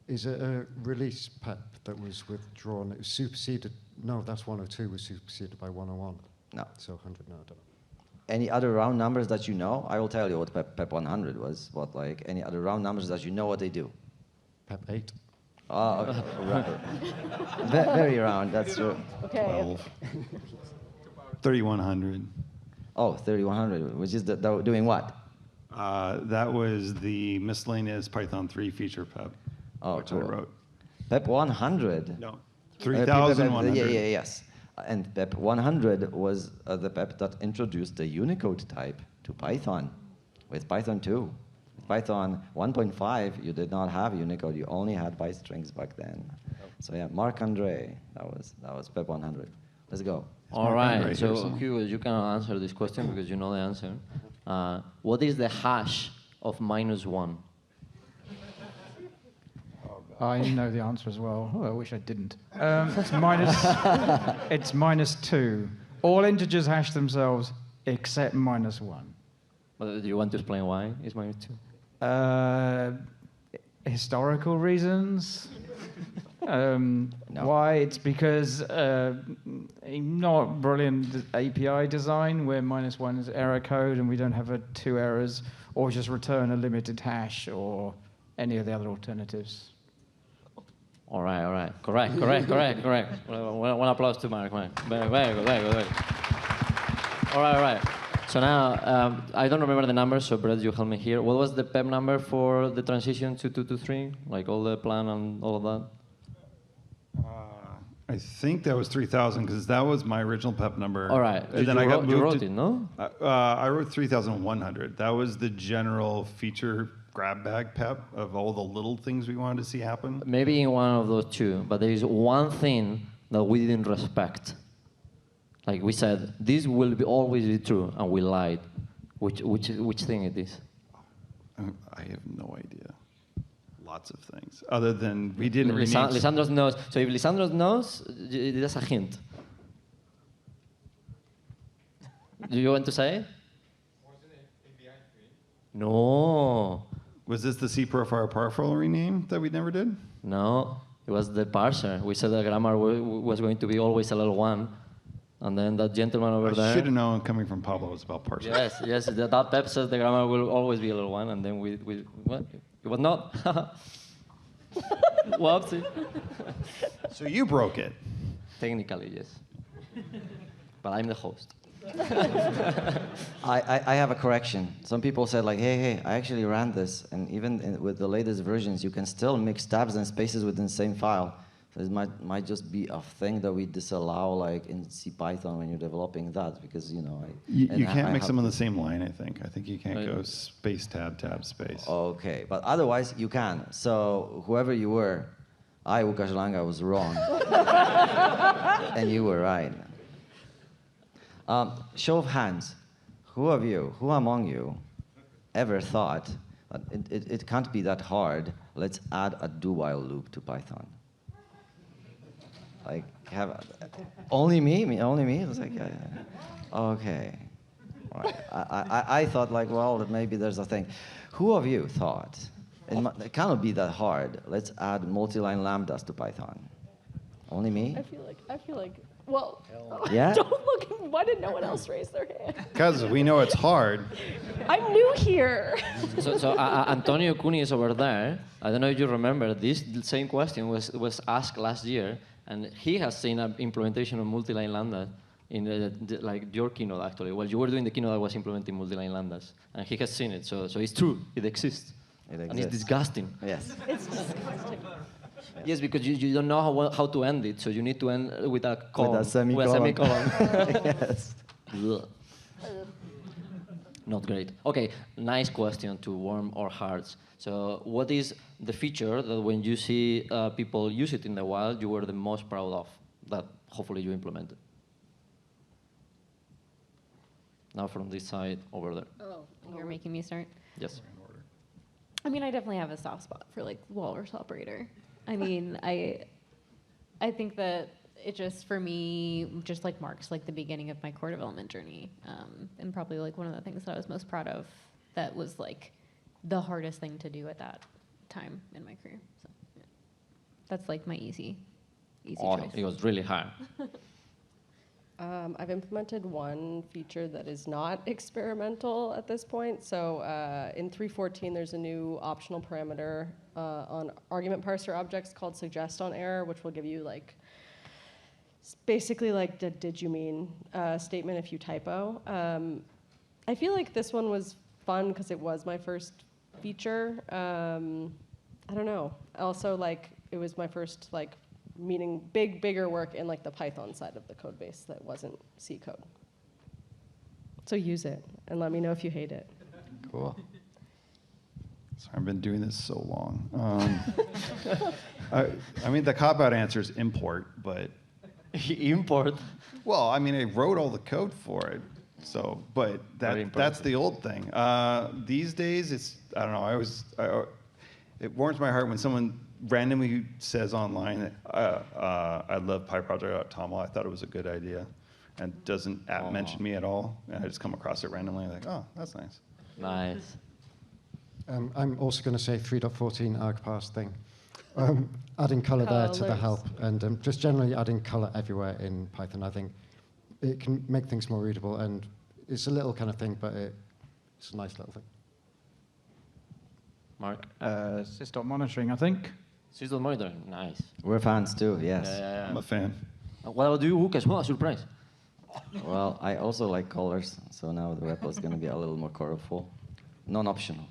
Is it a release PEP that was withdrawn? It was superseded. No, that's 102 was superseded by 101. No. So 100, no, I don't know. Any other round numbers that you know? I will tell you what PEP 100 was, but like any other round numbers that you know what they do? PEP 8. Oh, okay. Very round, that's true. Okay. 12. 3100. Oh, 3100, which is doing what? That was the miscellaneous Python 3 feature PEP, which I wrote. PEP 100. No, 3001. Yes. And PEP 100 was the PEP that introduced the Unicode type to Python. With Python 2. With Python 1.5, you did not have Unicode. You only had byte strings back then. So yeah, Marc-André, that was PEP 100. Let's go. All right, so Hugo, you can answer this question because you know the answer. What is the hash of -1? I know the answer as well. Oh, I wish I didn't. It's -2. All integers hash themselves except -1. But do you want to explain why it's -2? Historical reasons. Why? It's because not brilliant API design where -1 is error code and we don't have 2 errors, or just return a limited hash or any of the other alternatives. All right. Correct. One applause to Mark. Very good. All right. So now, I don't remember the numbers, so Brett, you help me here. What was the PEP number for the transition to 2 to 3? Like all the plan and all of that? I think that was 3,000 because that was my original PEP number. All right. And then you wrote it, no? I wrote 3,100. That was the general feature grab bag PEP of all the little things we wanted to see happen. Maybe in one of those two, but there is one thing that we didn't respect. Like we said, this will always be true, and we lied. Which thing it is? I have no idea. Lots of things. Other than we didn't rename... Lisandro knows. So if Lisandro knows, that's a hint. Do you want to say it? Wasn't it API 3? No. Was this the C profile parser rename that we never did? No, it was the parser. We said the grammar was going to be always a little one. And then that gentleman over there... I should have known coming from Pablo it was about parsers. Yes. That PEP says the grammar will always be a little one, and then we what? It was not. Whoopsie. So you broke it. Technically, yes. But I'm the host. I have a correction. Some people said like, hey, I actually ran this, and even with the latest versions, you can still mix tabs and spaces within the same file. So it might just be a thing that we disallow, like in CPython when you're developing that, because you can't mix them on the same line. I think you can't go space tab space. Okay, but otherwise you can. So whoever you were, Łukasz Langa was wrong, and you were right. Show of hands. Who among you, ever thought that it can't be that hard? Let's add a do-while loop to Python. Like, only me? Only me? It was like, okay. Right. I thought like, well, that maybe there's a thing. Who of you thought it cannot be that hard? Let's add multi-line lambdas to Python. Only me? I feel like. Well, yeah? Don't look. Why did no one else raise their hand? Because we know it's hard. I'm new here. So Antonio Cuni is over there. I don't know if you remember, this same question was asked last year, and he has seen an implementation of multi-line lambda in like your keynote, actually. Well, you were doing the keynote that was implementing multi-line lambdas, and he has seen it. So it's true. It exists. And it's disgusting. Yes. It's disgusting. Yes, because you don't know how to end it, so you need to end with a colon. With a semicolon. Yes. Not great. Okay, nice question to warm our hearts. So what is the feature that when you see people use it in the wild, you were the most proud of, that hopefully you implemented? Now from this side over there. Oh, you're making me start? Yes. I mean, I definitely have a soft spot for like walrus operator. I mean, I think that it just, for me, just like marks like the beginning of my core development journey, and probably like one of the things that I was most proud of that was like the hardest thing to do at that time in my career. So yeah. That's like my easy choice. It was really hard. I've implemented one feature that is not experimental at this point. So in 3.14, there's a new optional parameter on argument parser objects called suggest on error, which will give you like basically like the did you mean statement if you typo. I feel like this one was fun because it was my first feature. I don't know. Also, like, it was my first like meaning bigger work in like the Python side of the code base that wasn't C code. So use it and let me know if you hate it. Cool. Sorry, I've been doing this so long. I mean, the cop-out answer is import, but... Import? Well, I mean, I wrote all the code for it. So, but that's the old thing. These days, it's, I don't know, it warms my heart when someone randomly says online, I love PyProject.toml, I thought it was a good idea, and doesn't mention me at all. And I just come across it randomly, like, oh, that's nice. Nice. I'm also going to say 3.14 argparse thing. Adding color there to the help, and just generally adding color everywhere in Python. I think it can make things more readable, and it's a little kind of thing, but it's a nice little thing. Mark? System monitoring, I think. System monitoring, nice. We're fans too, yes. Yeah. I'm a fan. What about you, Łukasz? What a surprise. Well, I also like colors, so now the REPL is going to be a little more colorful. Non-optional.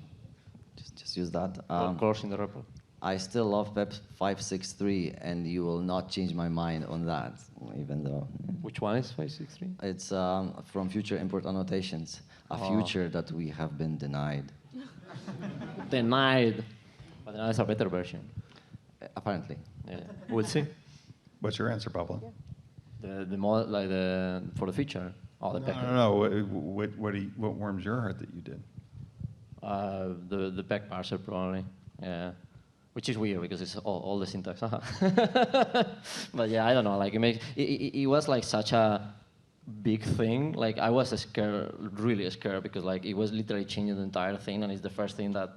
Just use that. Colors in the REPL. I still love PEPs 563, and you will not change my mind on that, even though... Which one is 563? It's from future import annotations, a future that we have been denied. Denied. But now it's a better version. Apparently. Yeah. We'll see. What's your answer, Pablo? The mod, like for the feature. Oh, the pack. No. What warms your heart that you did? The pack parser probably. Yeah. Which is weird because it's all the syntax. But yeah, I don't know. Like it was like such a big thing. Like I was scared, really scared, because like it was literally changing the entire thing, and it's the first thing that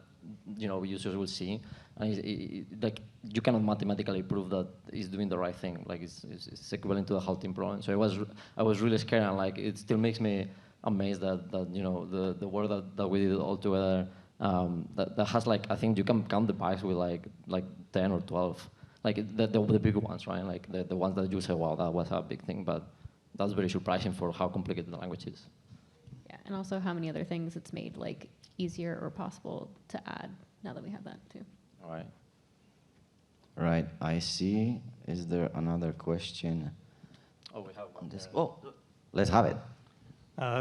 users will see. And like you cannot mathematically prove that it's doing the right thing. Like it's equivalent to a halting problem. So I was really scared, and like it still makes me amazed that the work that we did all together. That has like, I think you can count the bugs with like 10 or 12, like the big ones, right? Like the ones that you say, wow, that was a big thing, but that's very surprising for how complicated the language is. Yeah, and also how many other things it's made like easier or possible to add now that we have that too. All right. Right, I see. Is there another question? Oh, we have one. Oh, let's have it.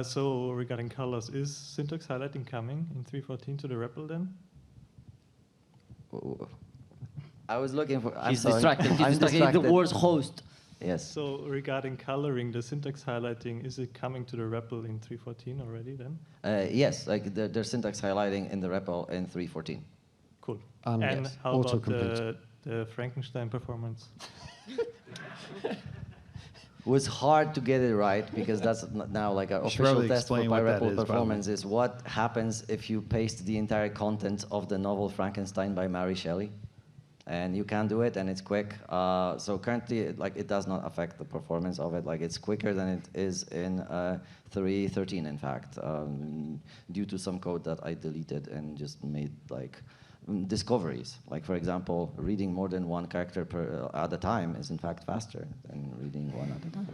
So regarding colors, is syntax highlighting coming in 3.14 to the REPL then? I was looking for... He's distracted. He's distracted. The world's host. Yes. So regarding coloring, the syntax highlighting, is it coming to the REPL in 3.14 already then? Yes, like there's syntax highlighting in the REPL in 3.14. Cool. And yes, how about the Frankenstein performance? It was hard to get it right, because that's now like an official test for PyREPL performance is what happens if you paste the entire content of the novel Frankenstein by Mary Shelley. And you can do it, and it's quick. So currently, it does not affect the performance of it. Like it's quicker than it is in 3.13, in fact, due to some code that I deleted and just made like discoveries. Like for example, reading more than one character at a time is in fact faster than reading one at a time.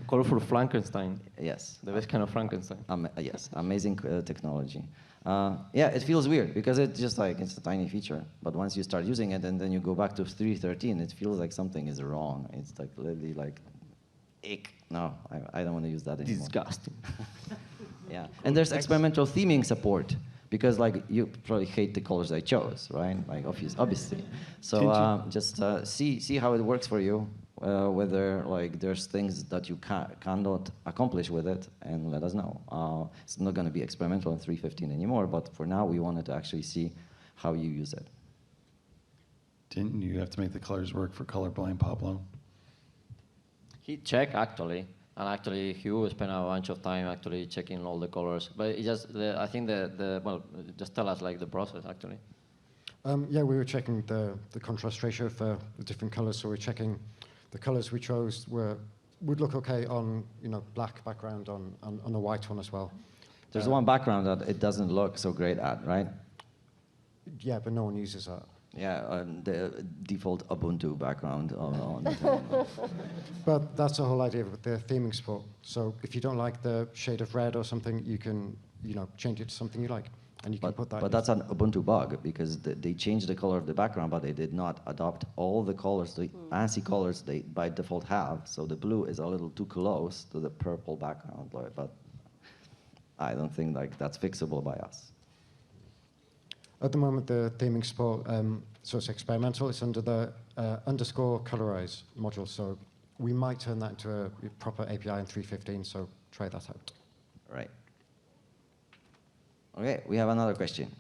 Colorful Frankenstein. Yes. The best kind of Frankenstein. Yes, amazing technology. Yeah, it feels weird because it's just like it's a tiny feature. But once you start using it and then you go back to 3.13, it feels like something is wrong. It's like literally like, ick. No, I don't want to use that anymore. Disgusting. Yeah, and there's experimental theming support. Because like you probably hate the colors I chose, right? Like obviously. So just see how it works for you, whether like there's things that you cannot accomplish with it, and let us know. It's not going to be experimental in 3.15 anymore, but for now we wanted to actually see how you use it. Didn't you have to make the colors work for colorblind Pablo? He checked actually. And actually, Hugo spent a bunch of time actually checking all the colors. But it just, I think well, just tell us like the process actually. Yeah, we were checking the contrast ratio for the different colors. So we're checking the colors we chose would look okay on black background on a white one as well. There's one background that it doesn't look so great at, right? Yeah, but no one uses that. Yeah, the default Ubuntu background on the But that's the whole idea with the theming support. So if you don't like the shade of red or something, you can change it to something you like. And you can put that. But that's an Ubuntu bug because they changed the color of the background, but they did not adopt all the colors, the ANSI colors they by default have. So the blue is a little too close to the purple background, but I don't think like that's fixable by us. At the moment, the theming support, so it's experimental. It's under the underscore colorize module. So we might turn that into a proper API in 3.15. So try that out. Right. Okay, we have another question.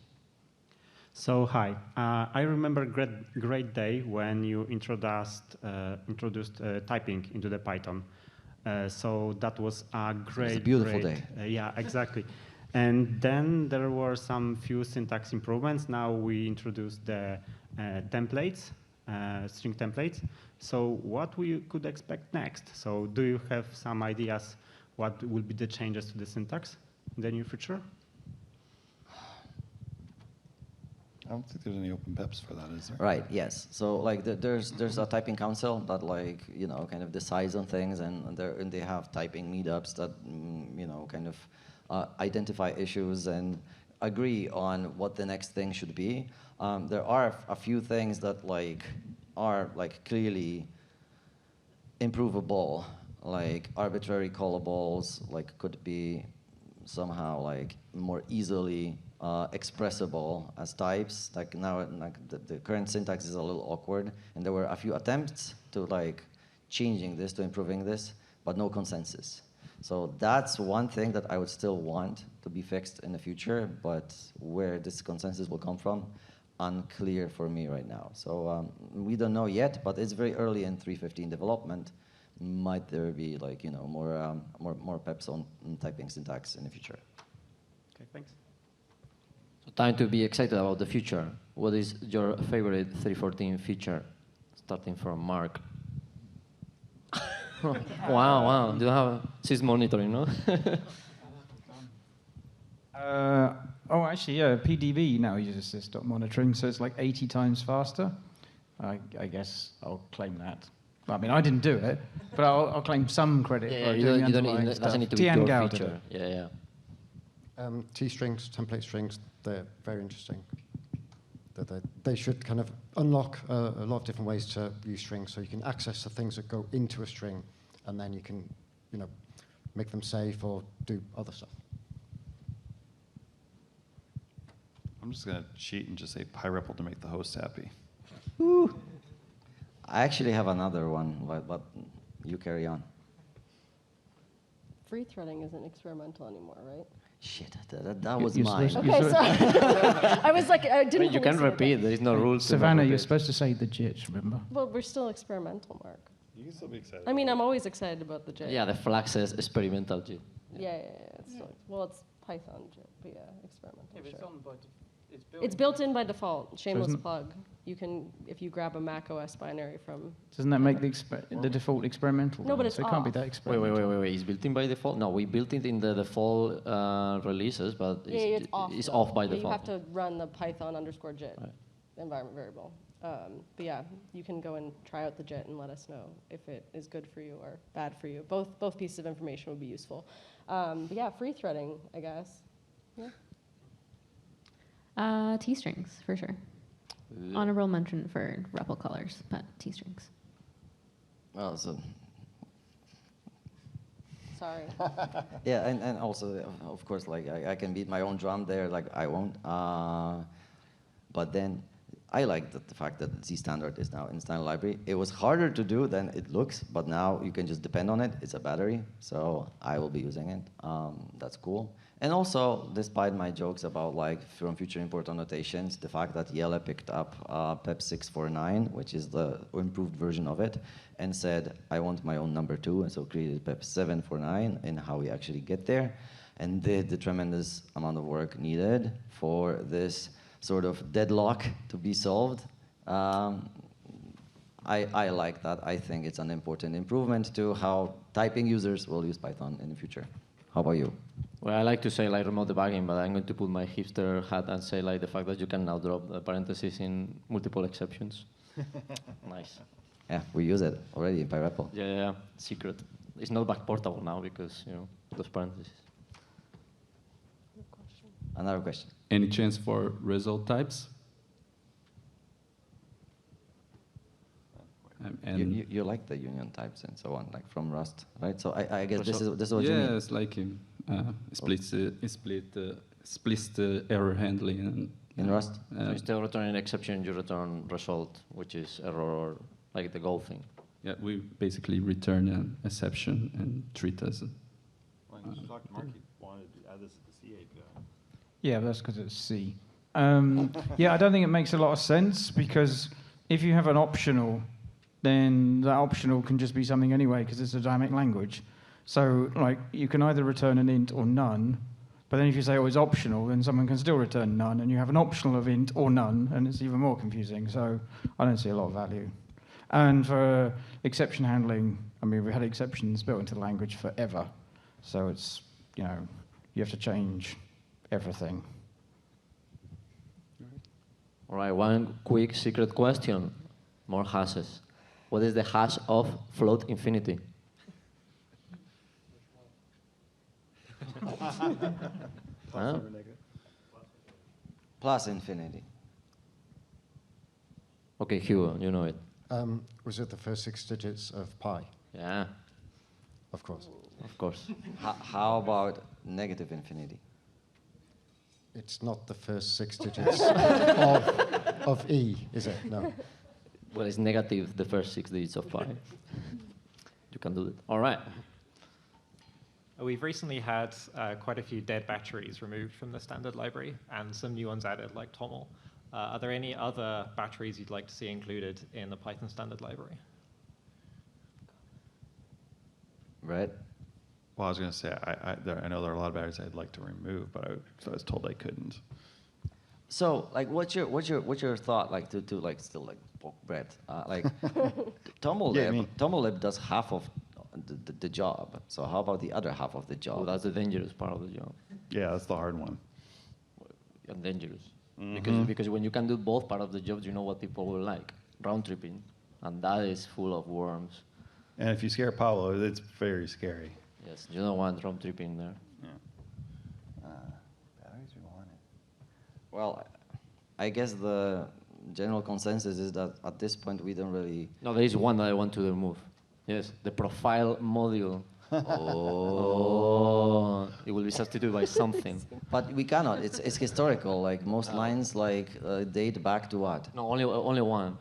So hi, I remember great day when you introduced typing into the Python. So that was a great, It was a beautiful day. Yeah, exactly. And then there were some few syntax improvements. Now we introduced the templates, string templates. So what we could expect next? So do you have some ideas what will be the changes to the syntax in the near future? I don't think there's any open PEPs for that, is there? Right. Yes. So like there's a typing council that like kind of decides on things, and they have typing meetups that kind of identify issues and agree on what the next thing should be. There are a few things that are clearly improvable, like arbitrary callables, could be somehow more easily expressible as types. Now, the current syntax is a little awkward, and there were a few attempts to changing this, to improving this, but no consensus. So that's one thing that I would still want to be fixed in the future, but where this consensus will come from, unclear for me right now. So we don't know yet, but it's very early in 3.15 development. Might there be more PEPs on typing syntax in the future? Okay, thanks. So time to be excited about the future. What is your favorite 3.14 feature? Starting from Mark. Wow. Do you have sys monitoring, no? Actually, yeah, PDV now uses sys monitoring, so it's 80 times faster. I guess I'll claim that. I mean, I didn't do it, but I'll claim some credit for doing you don't need, it doesn't need to be your feature. Yeah. T-strings, template strings, they're very interesting. They should kind of unlock a lot of different ways to use strings, so you can access the things that go into a string, and then you can, make them safe or do other stuff. I'm just going to cheat and just say PyREPL to make the host happy. Woo. I actually have another one, but you carry on. Free threading isn't experimental anymore, right? Shit, that was mine. Okay, sorry. I was like, I didn't. You can repeat. There is no rules. Savannah, you're supposed to say the JIT, remember? Well, we're still experimental, Mark. You can still be excited. I mean, I'm always excited about the JIT. Yeah, the flag says experimental JIT. Yeah. It's Python JIT, but yeah, experimental. Sure. It's built in by default. Shameless plug. You can, if you grab a Mac OS binary from. Doesn't that make the default experimental? No, but it's so it can't be that experimental. Wait. It's built in by default? No, we built it in the default releases, but it's off by default. You have to run the Python _JIT environment variable. But yeah, you can go and try out the JIT and let us know if it is good for you or bad for you. Both pieces of information would be useful. But yeah, free threading, I guess. Yeah. T-strings, for sure. Honorable mention for REPL colors, but T-strings. Well, so... Sorry. Yeah, and also, of course, I can beat my own drum there, I won't. But then I like the fact that Z standard is now in standard library. It was harder to do than it looks, but now you can just depend on it. It's a battery, so I will be using it. That's cool. And also, despite my jokes about from future import annotations, the fact that Yele picked up PEP 649, which is the improved version of it, and said, I want my own number 2, and so created PEP 749 and how we actually get there, and did the tremendous amount of work needed for this sort of deadlock to be solved. I like that. I think it's an important improvement to how typing users will use Python in the future. How about you? Well, I like to say remote debugging, but I'm going to put my hipster hat and say the fact that you can now drop the parentheses in multiple exceptions. Nice. Yeah, we use it already in PyREPL. Yeah. Secret. It's not backportable now because, those parentheses. Another question. any chance for result types? You like the union types and so on, like from Rust, right? So I guess this is what you mean. Yeah, it's like splits the error handling in Rust. So instead of returning exception, you return result, which is error or like the goal thing. Yeah, we basically return an exception and treat as a. Well, you talked to Mark, he wanted to add this to the C API. Yeah, but that's because it's C. Yeah, I don't think it makes a lot of sense because if you have an optional, then that optional can just be something anyway because it's a dynamic language. So like you can either return an int or none, but then if you say it's optional, then someone can still return none, and you have an optional of int or none, and it's even more confusing. So I don't see a lot of value. And for exception handling, I mean, we had exceptions built into the language forever. So it's, you have to change everything. All right, one quick secret question. More hashes. What is the hash of float infinity? Huh? Plus infinity. Okay, Hugo, you know it. Was it the first 6 digits of pi? Yeah. Of course. Of course. How about negative infinity? It's not the first 6 digits of E, is it? No. Well, it's negative, the first 6 digits of pi. You can do it. All right. We've recently had quite a few dead batteries removed from the standard library and some new ones added, like TOML. Are there any other batteries you'd like to see included in the Python standard library? Right. Well, I was going to say, I know there are a lot of batteries I'd like to remove, but I was told I couldn't. So, like, what's your thought, like, to like still like poke bread, like, TOML does half of the job. So how about the other half of the job? Well, that's the dangerous part of the job. Yeah, that's the hard one. And dangerous. Because when you can do both part of the job, you know what people will like. Round tripping. And that is full of worms. And if you scare Pablo, it's very scary. Yes, you don't want round tripping there. Yeah. Batteries we wanted. Well, I guess the general consensus is that at this point we don't really... No, there is one that I want to remove. Yes, the profile module. Oh, it will be substituted by something. But we cannot. It's historical. Like most lines, date back to what? No, only one.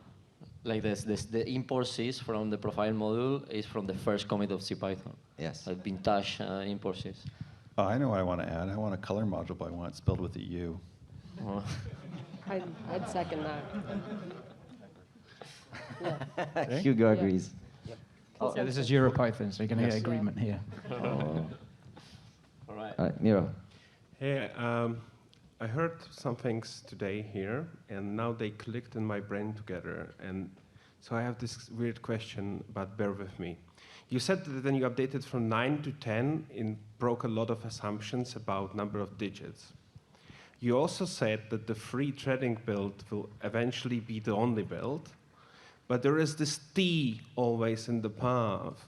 Like the import sys from the profile module is from the first commit of CPython. Yes. Like vintage import sys. Oh, I know what I want to add. I want a color module, but I want it spelled with a U. I'd second that. Hugo agrees. Oh, yeah, this is EuroPython, so you're going to get agreement here. All right. All right, Miro. Hey, I heard some things today here, and now they clicked in my brain together. And so I have this weird question, but bear with me. You said that when you updated from 9 to 10, it broke a lot of assumptions about number of digits. You also said that the free threading build will eventually be the only build. But there is this T always in the path.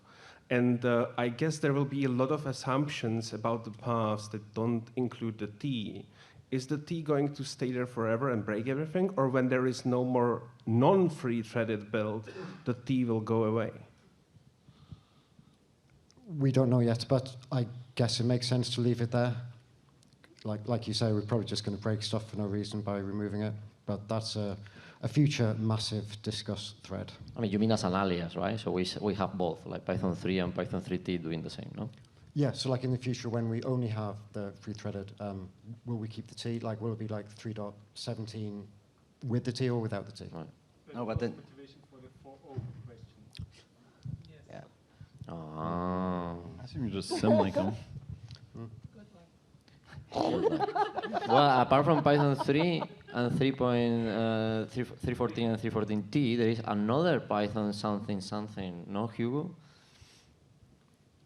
And I guess there will be a lot of assumptions about the paths that don't include the T. Is the T going to stay there forever and break everything? Or when there is no more non-free threaded build, the T will go away? We don't know yet, but I guess it makes sense to leave it there. Like you say, we're probably just going to break stuff for no reason by removing it. But that's a future massive discuss thread. I mean, you mean as an alias, right? So we have both, like Python 3 and Python 3T doing the same, no? Yeah, so like in the future when we only have the free-threaded, will we keep the T? Like, will it be like 3.17 with the T or without the T? Right. No, but then... Motivation for the 4.0 question. Yeah. Oh. I assume you just sim-link them. Well, apart from Python 3 and 3.14 and 3.14T, there is another Python something, no, Hugo?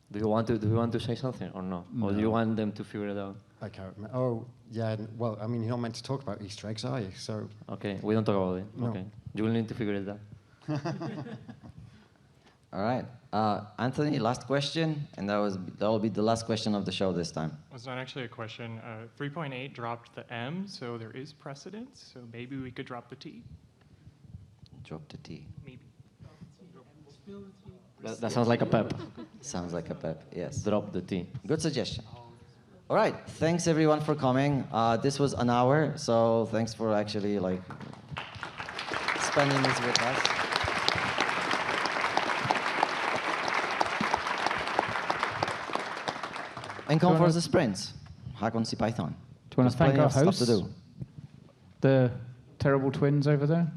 Do you want to say something or no? Or do you want them to figure it out? I can't remember. Oh, yeah. Well, I mean, you're not meant to talk about Easter eggs, are you? So. Okay, we don't talk about it. No. Okay, you will need to figure it out. All right. Anthony, last question, and that will be the last question of the show this time. It's not actually a question. 3.8 dropped the M, so there is precedence. So maybe we could drop the T. Drop the T. Maybe. That sounds like a PEP. Sounds like a PEP, yes. Drop the T. Good suggestion. All right, thanks everyone for coming. This was an hour, so thanks for actually like spending this with us. And come for the sprints. Hack on CPython. Do you want There's to thank plenty our of stuff hosts? to do. The terrible twins over there.